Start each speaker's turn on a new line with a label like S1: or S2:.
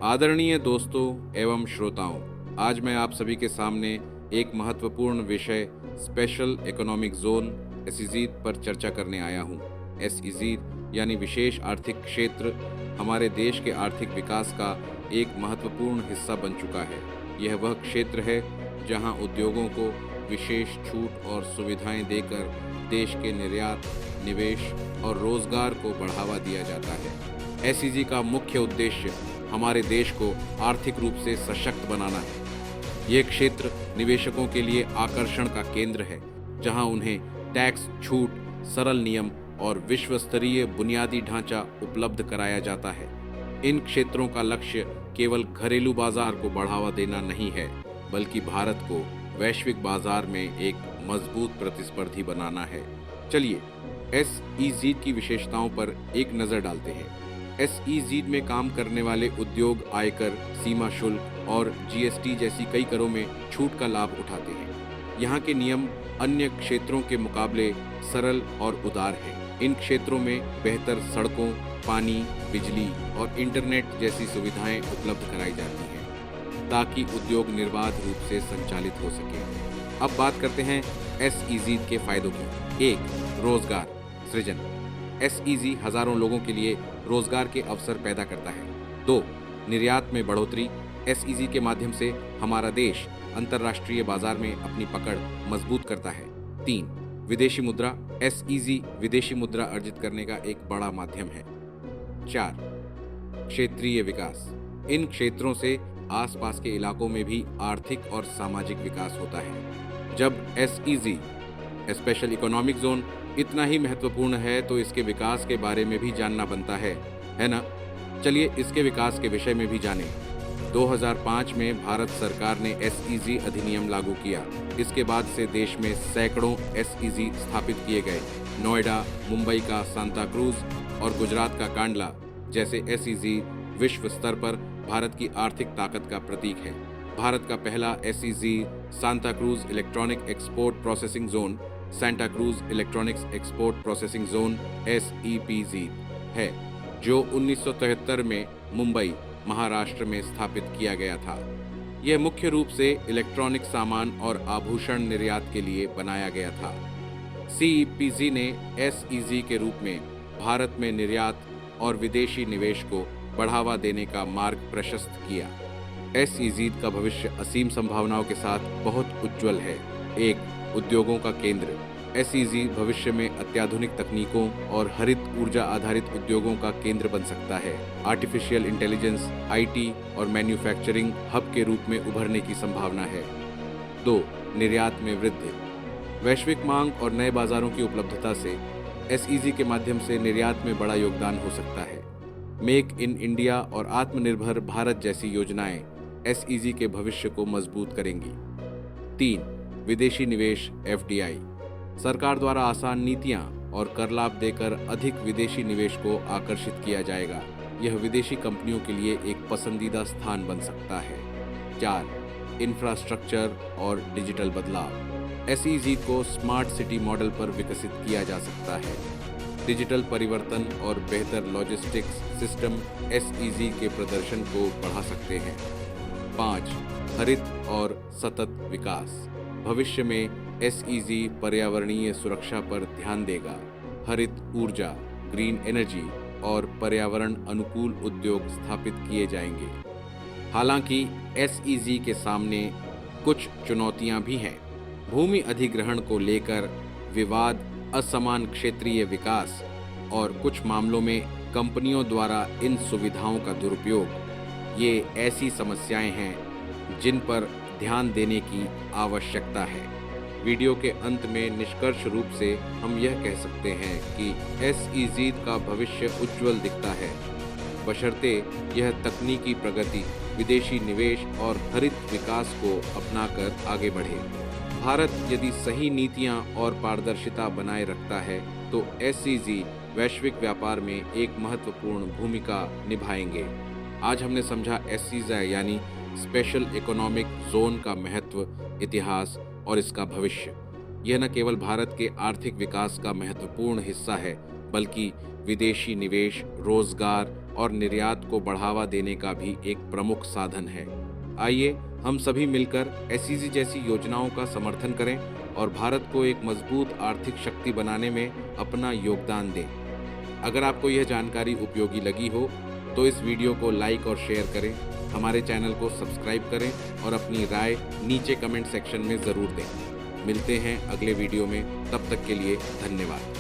S1: आदरणीय दोस्तों एवं श्रोताओं, आज मैं आप सभी के सामने एक महत्वपूर्ण विषय स्पेशल इकोनॉमिक जोन एसईजेड पर चर्चा करने आया हूँ। एसईजेड यानी विशेष आर्थिक क्षेत्र हमारे देश के आर्थिक विकास का एक महत्वपूर्ण हिस्सा बन चुका है। यह वह क्षेत्र है जहां उद्योगों को विशेष छूट और सुविधाएं देकर देश के निर्यात, निवेश और रोजगार को बढ़ावा दिया जाता है। एसईजी का मुख्य उद्देश्य हमारे देश को आर्थिक रूप से सशक्त बनाना है। ये क्षेत्र निवेशकों के लिए आकर्षण का केंद्र है, जहां उन्हें टैक्स छूट, सरल नियम और विश्व स्तरीय बुनियादी ढांचा उपलब्ध कराया जाता है। इन क्षेत्रों का लक्ष्य केवल घरेलू बाजार को बढ़ावा देना नहीं है, बल्कि भारत को वैश्विक बाजार में एक मजबूत प्रतिस्पर्धी बनाना है। चलिए एसईजेड की विशेषताओं पर एक नज़र डालते हैं। एसईजेड में काम करने वाले उद्योग आयकर, सीमा शुल्क और जीएसटी जैसी कई करों में छूट का लाभ उठाते हैं। यहाँ के नियम अन्य क्षेत्रों के मुकाबले सरल और उदार हैं। इन क्षेत्रों में बेहतर सड़कों, पानी, बिजली और इंटरनेट जैसी सुविधाएं उपलब्ध कराई जाती हैं, ताकि उद्योग निर्बाध रूप से संचालित हो सके। अब बात करते हैं एसईजेड के फायदों की। 1. रोजगार सृजन। एसईजी हजारों लोगों के लिए रोजगार के अवसर पैदा करता है। 2. निर्यात में बढ़ोतरी। एसईजी के माध्यम से हमारा देश अंतर्राष्ट्रीय बाजार में अपनी पकड़ मजबूत करता है। 3. विदेशी मुद्रा। एसईजी विदेशी मुद्रा अर्जित करने का एक बड़ा माध्यम है। 4. क्षेत्रीय विकास। इन क्षेत्रों से आसपास के इलाकों में भी आर्थिक और सामाजिक विकास होता है। जब एसईजी स्पेशल इकोनॉमिक जोन इतना ही महत्वपूर्ण है, तो इसके विकास के बारे में भी जानना बनता है ना? चलिए इसके विकास के विषय में भी जानें। 2005 में भारत सरकार ने एसईजी अधिनियम लागू किया। इसके बाद से देश में सैकड़ों एसईजी स्थापित किए गए। नोएडा, मुंबई का सांता क्रूज और गुजरात का कांडला जैसे एसईजी विश्व स्तर पर भारत की आर्थिक ताकत का प्रतीक है। भारत का पहला SEZ Santacruz electronic export processing zone, Santacruz electronics export processing zone SEEPZ है, जो 1973 में मुंबई, महाराष्ट्र में स्थापित किया गया था। यह मुख्य रूप से इलेक्ट्रॉनिक सामान और आभूषण निर्यात के लिए बनाया गया था। सीईपीजी ने एसईजी के रूप में भारत में निर्यात और विदेशी निवेश को बढ़ावा देने का मार्ग प्रशस्त किया। एसईजेड का भविष्य असीम संभावनाओं के साथ बहुत उज्जवल है। 1. उद्योगों का केंद्र। एसईजी भविष्य में अत्याधुनिक तकनीकों और हरित ऊर्जा आधारित उद्योगों का केंद्र बन सकता है। आर्टिफिशियल इंटेलिजेंस, आईटी और मैन्युफैक्चरिंग हब के रूप में उभरने की संभावना है। 2. निर्यात में वृद्धि। वैश्विक मांग और नए बाजारों की उपलब्धता से एसईजी के माध्यम से निर्यात में बड़ा योगदान हो सकता है। मेक इन इंडिया और आत्मनिर्भर भारत जैसी योजनाएं एसईजी के भविष्य को मजबूत करेंगी। 3. विदेशी निवेश एफडीआई। सरकार द्वारा आसान नीतियां और कर लाभ देकर अधिक विदेशी निवेश को आकर्षित किया जाएगा। यह विदेशी कंपनियों के लिए एक पसंदीदा स्थान बन सकता है। 4. इंफ्रास्ट्रक्चर और डिजिटल बदलाव। एसईजी को स्मार्ट सिटी मॉडल पर विकसित किया जा सकता है। डिजिटल परिवर्तन और बेहतर लॉजिस्टिक्स सिस्टम एसईजी के प्रदर्शन को बढ़ा सकते हैं। 5. हरित और सतत विकास। भविष्य में एसईजी पर्यावरणीय सुरक्षा पर ध्यान देगा। हरित ऊर्जा, ग्रीन एनर्जी और पर्यावरण अनुकूल उद्योग स्थापित किए जाएंगे। हालांकि एसईजी के सामने कुछ चुनौतियां भी हैं। भूमि अधिग्रहण को लेकर विवाद, असमान क्षेत्रीय विकास और कुछ मामलों में कंपनियों द्वारा इन सुविधाओं का दुरुपयोग, ये ऐसी समस्याएं हैं जिन पर ध्यान देने की आवश्यकता है। वीडियो के अंत में निष्कर्ष रूप से हम यह कह सकते हैं कि एसईजेड का भविष्य उज्जवल दिखता है, बशर्ते यह तकनीकी प्रगति, विदेशी निवेश और हरित विकास को अपनाकर आगे बढ़े। भारत यदि सही नीतियां और पारदर्शिता बनाए रखता है, तो एसईजी वैश्विक व्यापार में एक महत्वपूर्ण भूमिका निभाएंगे। आज हमने समझा एसईजी यानी स्पेशल इकोनॉमिक जोन का महत्व, इतिहास और इसका भविष्य। यह न केवल भारत के आर्थिक विकास का महत्वपूर्ण हिस्सा है, बल्कि विदेशी निवेश, रोजगार और निर्यात को बढ़ावा देने का भी एक प्रमुख साधन है। आइए हम सभी मिलकर एसईजी जैसी योजनाओं का समर्थन करें और भारत को एक मजबूत आर्थिक शक्ति बनाने में अपना योगदान दें। अगर आपको यह जानकारी उपयोगी लगी हो तो इस वीडियो को लाइक और शेयर करें, हमारे चैनल को सब्सक्राइब करें और अपनी राय नीचे कमेंट सेक्शन में ज़रूर दें। मिलते हैं अगले वीडियो में, तब तक के लिए धन्यवाद।